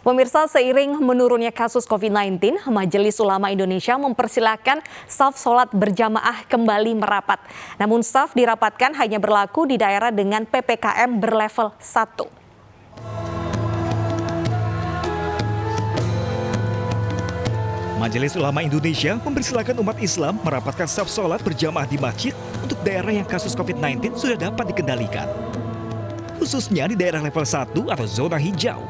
Pemirsa, seiring menurunnya kasus COVID-19, Majelis Ulama Indonesia mempersilahkan saf sholat berjamaah kembali merapat. Namun saf dirapatkan hanya berlaku di daerah dengan PPKM berlevel 1. Majelis Ulama Indonesia mempersilahkan umat Islam merapatkan saf sholat berjamaah di masjid untuk daerah yang kasus COVID-19 sudah dapat dikendalikan. Khususnya di daerah level 1 atau zona hijau.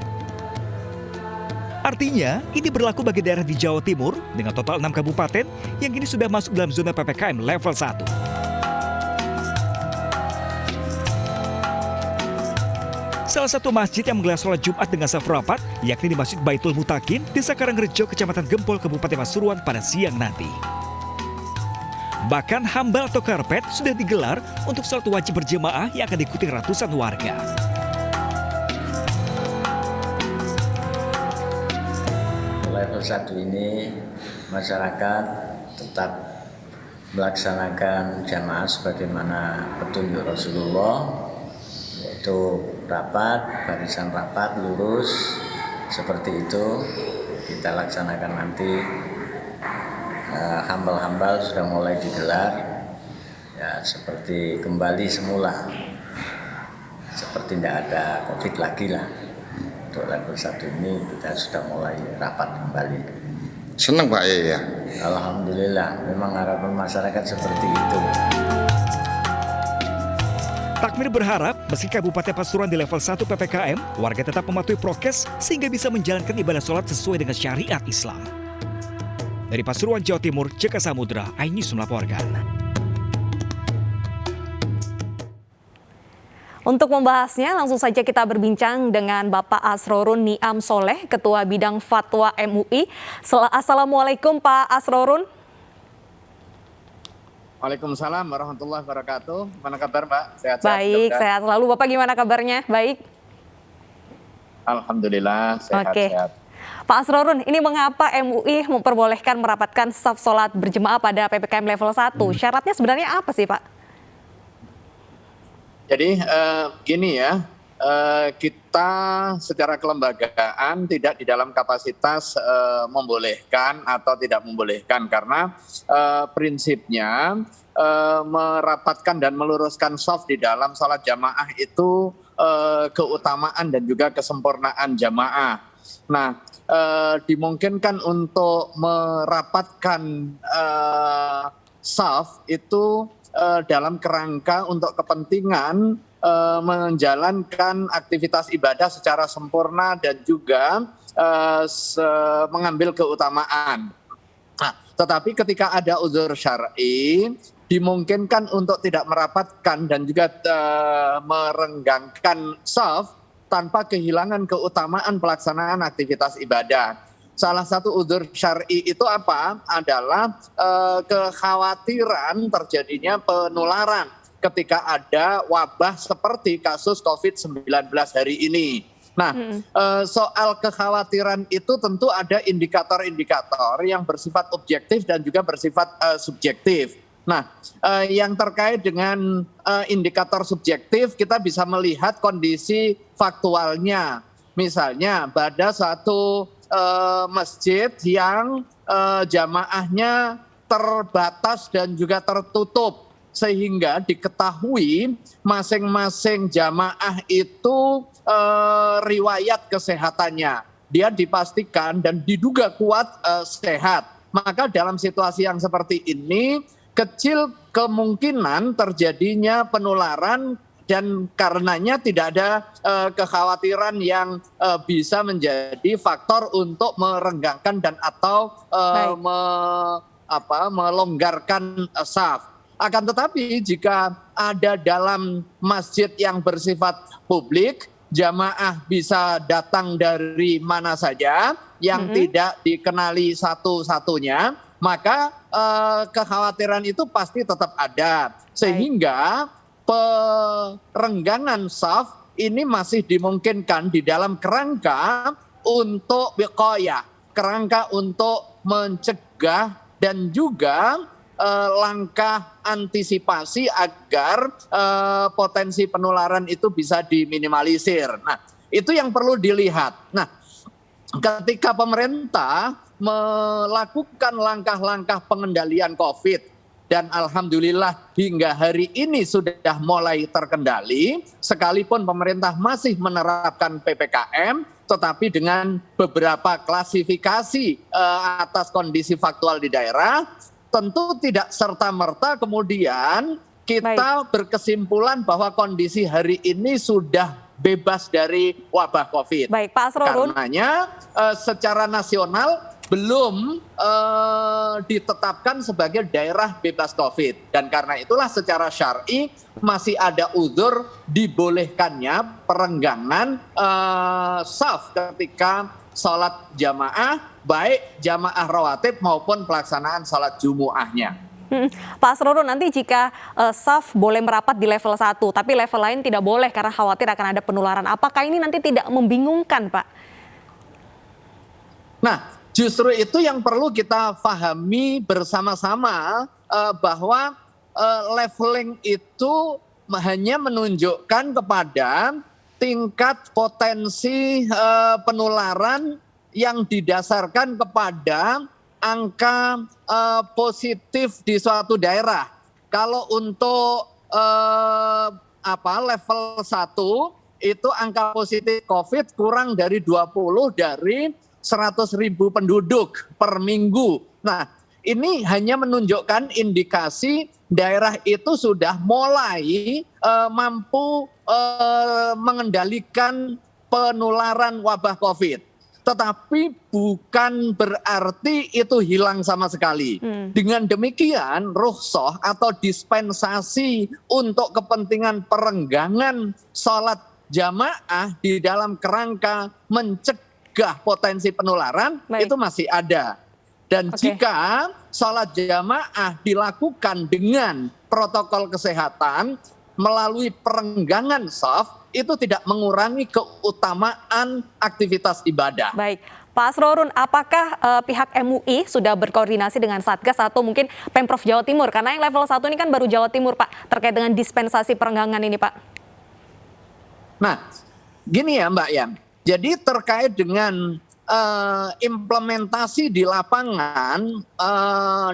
Artinya, ini berlaku bagi daerah di Jawa Timur dengan total 6 kabupaten yang kini sudah masuk dalam zona PPKM level 1. Salah satu masjid yang menggelar sholat Jumat dengan saf rapat, yakni di Masjid Baitul Mutakin, Desa Karangrejo, Kecamatan Gempol, Kabupaten Pasuruan pada siang nanti. Bahkan hambal atau karpet sudah digelar untuk sholat wajib berjamaah yang akan diikuti ratusan warga. Level 1 ini masyarakat tetap melaksanakan jamaah sebagaimana petunjuk Rasulullah, yaitu rapat, barisan rapat, lurus, seperti itu kita laksanakan nanti. Hambal-hambal sudah mulai digelar, ya seperti kembali semula, seperti tidak ada COVID lagi lah. Untuk level 1 ini kita sudah mulai rapat kembali. Senang Pak ya? Alhamdulillah, memang harapan masyarakat seperti itu. Takmir berharap meski Kabupaten Pasuruan di level 1 PPKM, warga tetap mematuhi prokes sehingga bisa menjalankan ibadah sholat sesuai dengan syariat Islam. Dari Pasuruan, Jawa Timur, Jaka Samudra, iNews melaporkan. Untuk membahasnya, langsung saja kita berbincang dengan Bapak Asrorun Niam Soleh, Ketua Bidang Fatwa MUI. Assalamualaikum Pak Asrorun. Waalaikumsalam warahmatullahi wabarakatuh. Mana kabar Mbak? Sehat-sehat? Baik, sehat selalu. Bapak gimana kabarnya? Baik. Alhamdulillah, sehat-sehat. Oke. Pak Asrorun, ini mengapa MUI memperbolehkan merapatkan saf sholat berjemaah pada PPKM level 1? Syaratnya sebenarnya apa sih Pak? Jadi gini ya, kita secara kelembagaan tidak di dalam kapasitas membolehkan atau tidak membolehkan, karena prinsipnya merapatkan dan meluruskan saf di dalam sholat jamaah itu keutamaan dan juga kesempurnaan jamaah. Nah, dimungkinkan untuk merapatkan saf itu dalam kerangka untuk kepentingan menjalankan aktivitas ibadah secara sempurna dan juga mengambil keutamaan. Nah, tetapi ketika ada uzur syar'i, dimungkinkan untuk tidak merapatkan dan juga merenggangkan saf tanpa kehilangan keutamaan pelaksanaan aktivitas ibadah. Salah satu uzur syar'i itu apa? Adalah kekhawatiran terjadinya penularan ketika ada wabah seperti kasus COVID-19 hari ini. Nah, soal kekhawatiran itu tentu ada indikator-indikator yang bersifat objektif dan juga bersifat subjektif. Nah, yang terkait dengan indikator subjektif, kita bisa melihat kondisi faktualnya. Misalnya, pada satu masjid yang jamaahnya terbatas dan juga tertutup, sehingga diketahui masing-masing jamaah itu riwayat kesehatannya. Dia dipastikan dan diduga kuat sehat. Maka dalam situasi yang seperti ini, kecil kemungkinan terjadinya penularan dan karenanya tidak ada kekhawatiran yang bisa menjadi faktor untuk merenggangkan dan atau melonggarkan saf. Akan tetapi jika ada dalam masjid yang bersifat publik, jamaah bisa datang dari mana saja yang tidak dikenali satu-satunya, maka kekhawatiran itu pasti tetap ada. Sehingga perenggangan saf ini masih dimungkinkan di dalam kerangka untuk wiqayah, kerangka untuk mencegah dan juga langkah antisipasi agar potensi penularan itu bisa diminimalisir. Nah, itu yang perlu dilihat. Nah, ketika pemerintah melakukan langkah-langkah pengendalian COVID dan alhamdulillah hingga hari ini sudah mulai terkendali, sekalipun pemerintah masih menerapkan PPKM, tetapi dengan beberapa klasifikasi atas kondisi faktual di daerah, tentu tidak serta-merta kemudian kita berkesimpulan bahwa kondisi hari ini sudah bebas dari wabah COVID. Baik, Pak Asrorun. Karenanya secara nasional belum ditetapkan sebagai daerah bebas COVID. Dan karena itulah secara syar'i masih ada uzur dibolehkannya perenggangan shaf ketika sholat jamaah, baik jamaah rawatib maupun pelaksanaan sholat jumuahnya. Pak Asrorun, nanti jika shaf boleh merapat di level 1, tapi level lain tidak boleh karena khawatir akan ada penularan. Apakah ini nanti tidak membingungkan, Pak? Nah, justru itu yang perlu kita pahami bersama-sama bahwa leveling itu hanya menunjukkan kepada tingkat potensi penularan yang didasarkan kepada angka positif di suatu daerah. Kalau untuk level 1 itu angka positif COVID kurang dari 20 dari 100.000 penduduk per minggu. Nah, ini hanya menunjukkan indikasi daerah itu sudah mulai mampu mengendalikan penularan wabah COVID. Tetapi bukan berarti itu hilang sama sekali. Dengan demikian, rukhsah atau dispensasi untuk kepentingan perenggangan sholat jamaah di dalam kerangka mencegah potensi penularan itu masih ada. Dan jika sholat jamaah dilakukan dengan protokol kesehatan melalui perenggangan shaf, itu tidak mengurangi keutamaan aktivitas ibadah. Baik, Pak Asrorun, apakah pihak MUI sudah berkoordinasi dengan Satgas atau mungkin Pemprov Jawa Timur? Karena yang level 1 ini kan baru Jawa Timur, Pak, terkait dengan dispensasi perenggangan ini, Pak. Nah, gini ya Mbak Yan, jadi terkait dengan implementasi di lapangan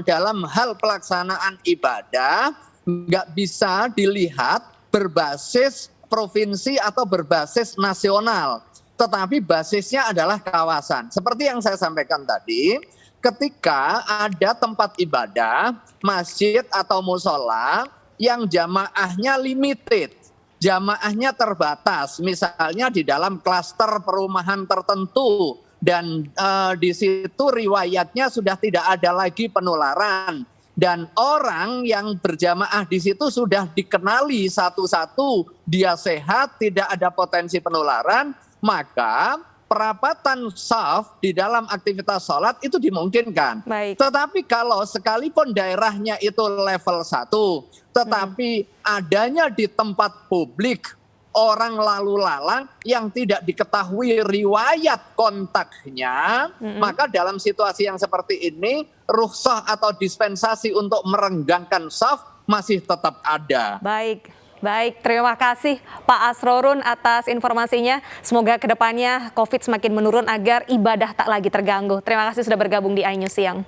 dalam hal pelaksanaan ibadah, nggak bisa dilihat berbasis provinsi atau berbasis nasional, tetapi basisnya adalah kawasan. Seperti yang saya sampaikan tadi, ketika ada tempat ibadah, masjid atau musola yang jamaahnya limited, jamaahnya terbatas, misalnya di dalam klaster perumahan tertentu, dan di situ riwayatnya sudah tidak ada lagi penularan. Dan orang yang berjamaah di situ sudah dikenali satu-satu, dia sehat, tidak ada potensi penularan, maka perapatan shaf di dalam aktivitas sholat itu dimungkinkan. Baik. Tetapi kalau sekalipun daerahnya itu level 1, tetapi adanya di tempat publik, orang lalu lalang yang tidak diketahui riwayat kontaknya, maka dalam situasi yang seperti ini, rukhsah atau dispensasi untuk merenggangkan shaf masih tetap ada. Baik, terima kasih Pak Asrorun atas informasinya. Semoga kedepannya COVID semakin menurun agar ibadah tak lagi terganggu. Terima kasih sudah bergabung di iNews Siang.